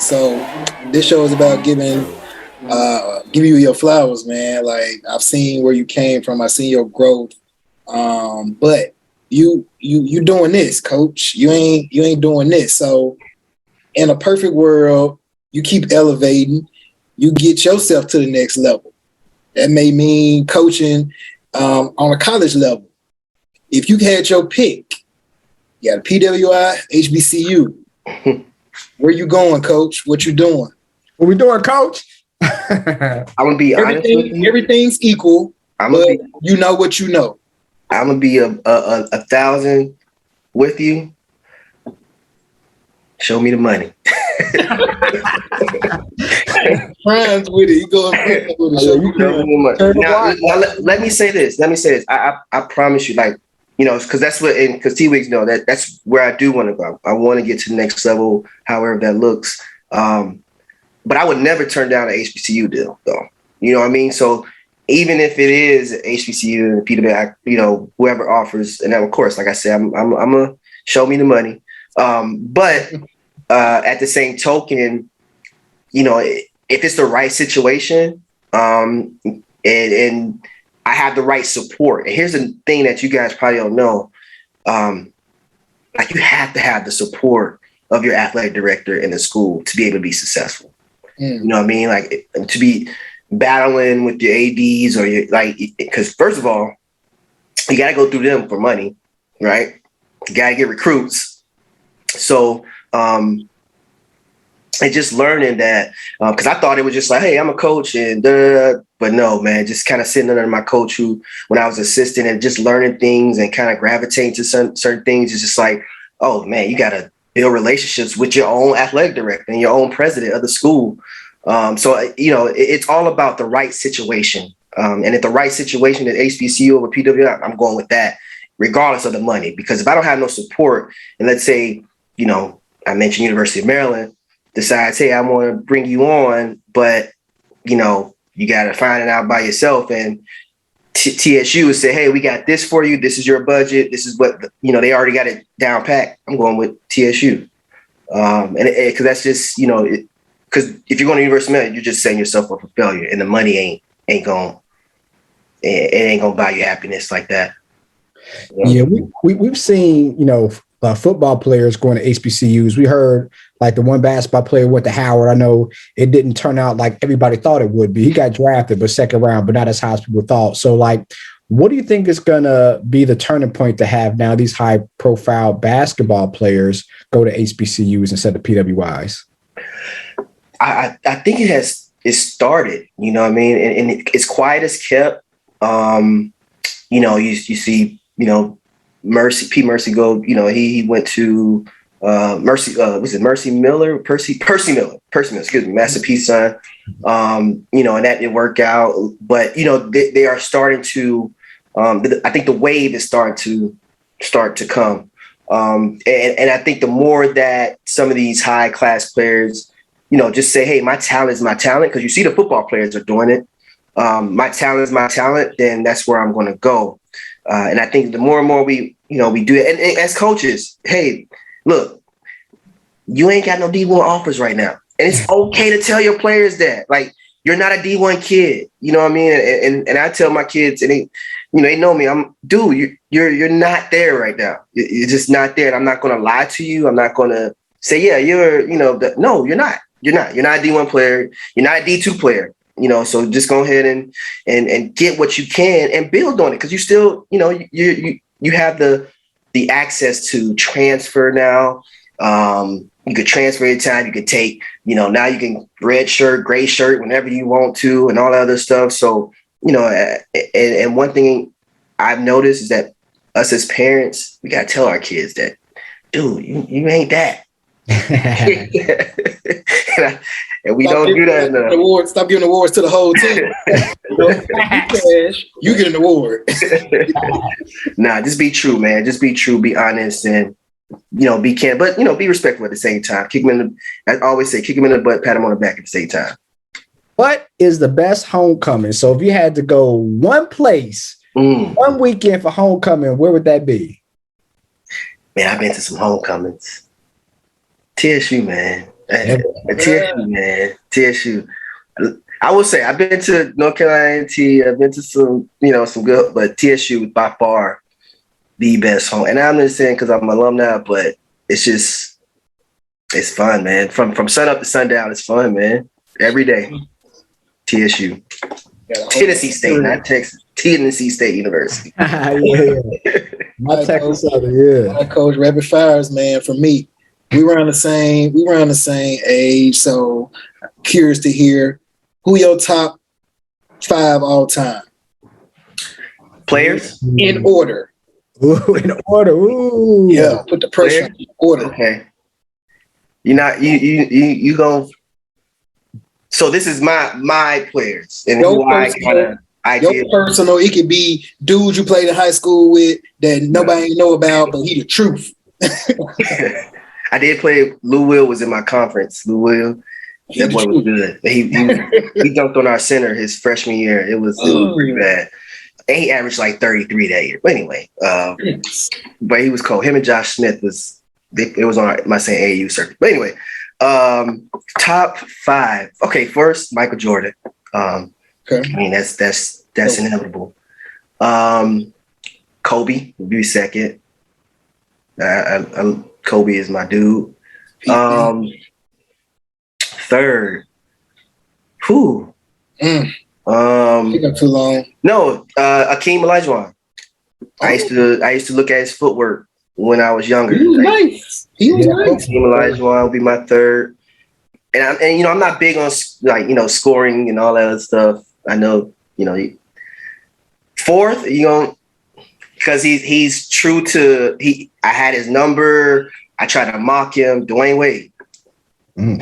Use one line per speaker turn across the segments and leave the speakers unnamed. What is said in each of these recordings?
So this show is about giving you your flowers, man. Like, I've seen where you came from. I've seen your growth. But you doing this, coach. You ain't doing this. So in a perfect world, you keep elevating, you get yourself to the next level. That may mean coaching on a college level. If you had your pick, you got a PWI, HBCU. Where you going, coach? What you doing?
What we doing, coach?
I'm gonna be honest with you.
Everything's equal, but you know what you know.
I'm gonna be a 1,000 with you. Show me the money.
Friends with it. You go with it.
Now, let me say this. I promise you, like, you know, because that's what, because T-Wigs know that's where I do want to go. I want to get to the next level, however that looks. But I would never turn down an HBCU deal, though. You know what I mean? So even if it is HBCU and PWI, you know, whoever offers, and then of course, like I said, I'm gonna show me the money. But at the same token, you know, if it's the right situation, and I have the right support. And here's the thing that you guys probably don't know. Like, you have to have the support of your athletic director in the school to be able to be successful. You know what I mean? Like, to be battling with your ADs or your, like, because first of all, you got to go through them for money, right? You got to get recruits. So, and just learning that, because I thought it was just like, hey, I'm a coach and but no, man, just kind of sitting under my coach who, when I was assistant, and just learning things and kind of gravitating to certain things, it's just like, oh man, you got to build relationships with your own athletic director and your own president of the school. So, you know, it's all about the right situation. And if the right situation at HBCU over PWI, I'm going with that, regardless of the money. Because if I don't have no support, and let's say, you know, I mentioned University of Maryland, decides, hey, I want to bring you on, but, you know, you got to find it out by yourself. And TSU would say, hey, we got this for you. This is your budget. This is what, you know, they already got it down packed. I'm going with TSU. And because that's just, you know, because if you're going to University of Maryland, you're just setting yourself up for failure, and the money ain't going to buy you happiness like that.
Yeah, we've seen, you know, football players going to HBCUs. We heard like the one basketball player went to Howard. I know it didn't turn out like everybody thought it would be. He got drafted, but second round, but not as high as people thought. So, like, what do you think is going to be the turning point to have now these high profile basketball players go to HBCUs instead of PWIs?
I think it started, you know what I mean? And it's quiet as kept. You know, you see, you know, Mercy go, you know, he went to Percy Miller, excuse me, Master P son. You know, and that didn't work out. But, you know, they are starting to, I think the wave is starting to come. And I think the more that some of these high class players, you know, just say, hey, my talent is my talent, because you see the football players are doing it. My talent is my talent, then that's where I'm going to go. And I think the more and more we do it, and as coaches, hey, look, you ain't got no D1 offers right now. And it's okay to tell your players that, like, you're not a D1 kid, you know what I mean? And I tell my kids, and they know me, you're not there right now. You're just not there. And I'm not going to lie to you. I'm not going to say, yeah, no, you're not. You're not a D1 player. You're not a D2 player. You know, so just go ahead and get what you can and build on it, because you still, you know, you have the access to transfer now. You could transfer your time. You could take, you know, now you can red shirt, gray shirt whenever you want to, and all that other stuff. So, you know, and one thing I've noticed is that us as parents, we gotta tell our kids that, dude, you ain't that. And we don't do that enough.
Stop giving awards to the whole team. You get an award.
Nah, just be true, man. Just be true, be honest, and, you know, be can, but, you know, be respectful at the same time. I always say, kick him in the butt, pat him on the back at the same time.
What is the best homecoming? So if you had to go one place, one weekend for homecoming, where would that be?
Man, I've been to some homecomings. TSU, man. TSU, man. TSU. I will say I've been to North Carolina A&T. I've been to some, some good, but TSU is by far the best home. And I'm not saying because I'm an alumni, but it's fun, man. From sun up to sundown, it's fun, man. Every day. TSU. Tennessee State, not Texas. Tennessee State University.
My Texas Southern, yeah.
My coach, rapid fires, man. For me, we were on the same age. So curious to hear who your top 5 all time
players
in order.
Ooh, in order. Ooh.
Yeah, put the pressure on in order.
Okay. You going. So this is my players and who
your personal. It could be dudes you played in high school with that nobody know about, but he the truth.
I did play. Lou Will was in my conference. Lou Will, that boy was good. He dunked on our center his freshman year. It was pretty bad. And he averaged like 33 that year. But anyway, but he was cold. Him and Josh Smith it was on my same AAU circuit. But anyway, top 5. Okay, first Michael Jordan.
Okay.
I mean that's inevitable. Kobe would be second. Kobe is my dude. Third. Whew.
Too long.
No, Akeem Olajuwon. I used to look at his footwork when I was younger.
He was nice.
Akeem Olajuwon would be my third. And I'm not big on scoring and all that other stuff. I know, fourth, because he's true to I had his number. I tried to mock him. Dwayne Wade.
True.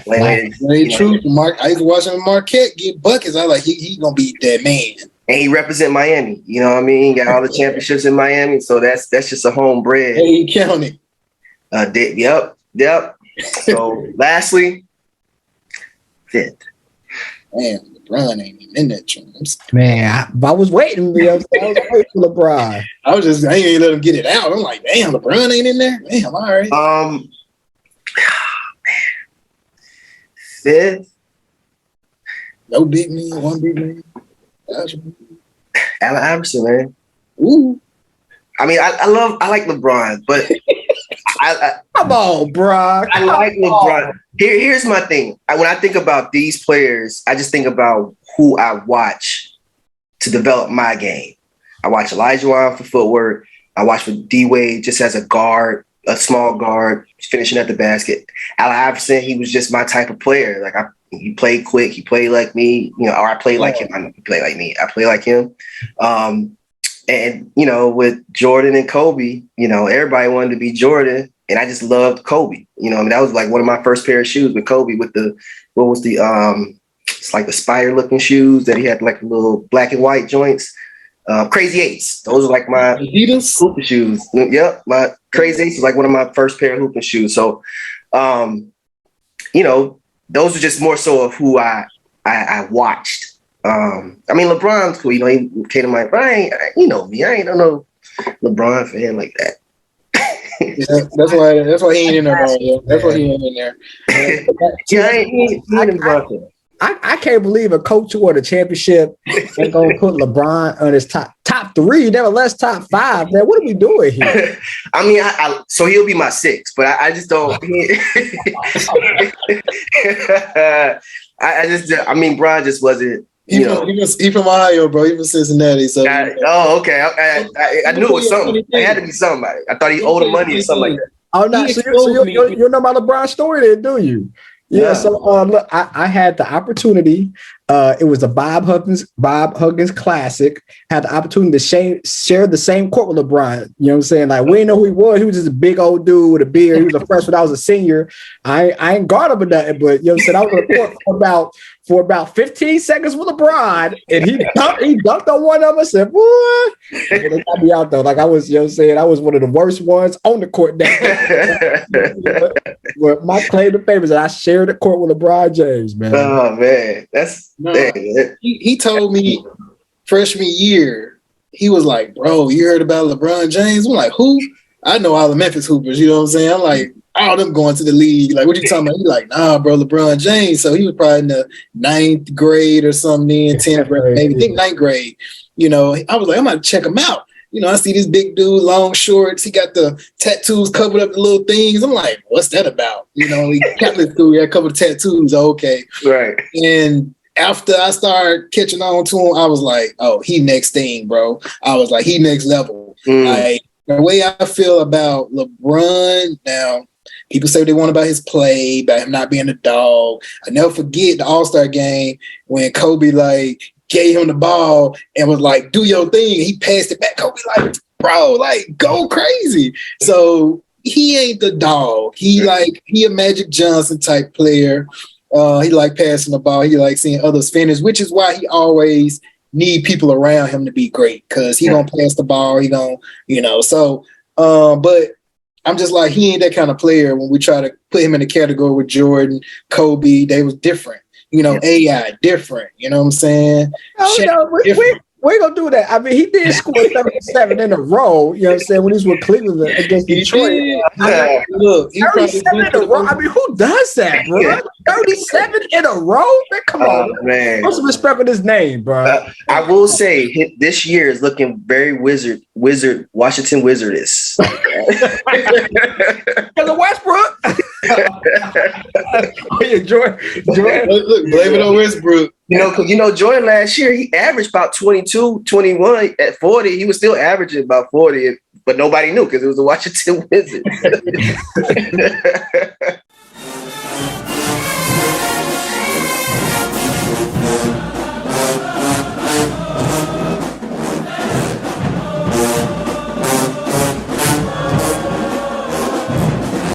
I used to watch him in Marquette get buckets. I like he gonna be that man.
And he represent Miami. You know what I mean? He got all the championships in Miami, so that's just a homebred.
Hey, county.
Yep. So lastly, fifth.
Man, LeBron ain't even in that James.
Man, I was waiting. I was waiting for LeBron.
I ain't even let him get it out. I'm like, damn, LeBron ain't in there. Damn, all right.
Fifth.
No big man, one big man.
Allen Iverson, man.
Ooh.
I mean, I like LeBron, but
come on, bro.
I like LeBron. Here's my thing. When I think about these players, I just think about who I watch to develop my game. I watch Olajuwon for footwork. I watch for D-Wade just as a guard, a small guard, finishing at the basket. Allen Iverson, he was just my type of player. Like he played quick. He played like me, or I played like him. I know he played like me. I play like him. And, with Jordan and Kobe, everybody wanted to be Jordan. And I just loved Kobe. That was like one of my first pair of shoes with Kobe with it's like the spider looking shoes that he had like little black and white joints. Crazy Eights. Those are like my hooping shoes. Yep. My Crazy Eights was like one of my first pair of hooping shoes. So, those are just more so of who I watched. I mean, LeBron's cool. He came to my mind. Me. I ain't no LeBron fan like that.
Yeah, that's why he ain't in there, bro. That's why he ain't in there.
I ain't
I can't believe a coach who won a championship ain't gonna put LeBron on his top 3, never less top 5. Man, what are we doing here?
I mean, so he'll be my 6, but I just don't. Bron just wasn't. He
from Ohio, bro. He from Cincinnati. So
okay. I knew it was something. It had to be somebody. I thought he owed him money or something like that.
Oh no! So you know about LeBron's story, then, do you? Yeah. So look, I had the opportunity. It was a Bob Huggins Classic. Had the opportunity to share the same court with LeBron. You know what I'm saying? Like, we didn't know who he was. He was just a big old dude with a beard. He was a freshman. I was a senior. I ain't guard him or nothing, but you know what I'm saying? I was on the court for about 15 seconds with LeBron, and he dunked on one of us. Said, "Boy," and they got me out though. Like I was, you know what I'm saying? I was one of the worst ones on the court. But my claim to fame is that I shared the court with LeBron James, man.
Oh man,
he told me freshman year, he was like, "Bro, you heard about LeBron James?" I'm like, "Who?" I know all the Memphis Hoopers. You know what I'm saying? I'm like, all them going to the league. Like, what you talking about? He like, nah, bro, LeBron James. So he was probably in the 9th grade or something, then 10th grade, maybe, I think 9th grade. You know, I was like, I'm going to check him out. You know, I see this big dude, long shorts. He got the tattoos covered up the little things. I'm like, what's that about? You know, he Catholic school, he had a couple of tattoos. Okay.
Right.
And after I started catching on to him, I was like, oh, he next thing, bro. I was like, he next level. Like, the way I feel about LeBron now, people say what they want about his play, about him not being a dog. I never forget the All-Star game when Kobe, like, gave him the ball and was like, do your thing. He passed it back. Kobe like, bro, like, go crazy. So he ain't the dog. He a Magic Johnson type player. He like passing the ball. He like seeing others finish, which is why he always need people around him to be great, because he gonna pass the ball. He gonna, you know, so but I'm just like, he ain't that kind of player. When we try to put him in the category with Jordan, Kobe, they was different. You know, AI different. You know what I'm saying?
Oh, no, we ain't gonna do that. I mean, he did score 37 in a row. You know what I'm saying? When he was with Cleveland against Detroit.
Look,
37 in a row. I mean, who does that, bro? 37 in a row? Man, come on,
man.
Put some respect on his name, bro.
I will say this year is looking very Washington Wizardess.
Because of Westbrook. Jordan.
Look, blame it on Westbrook.
You know, because, you know, Jordan last year, he averaged about 22, 21 at 40. He was still averaging about 40, but nobody knew because it was the Washington Wizards.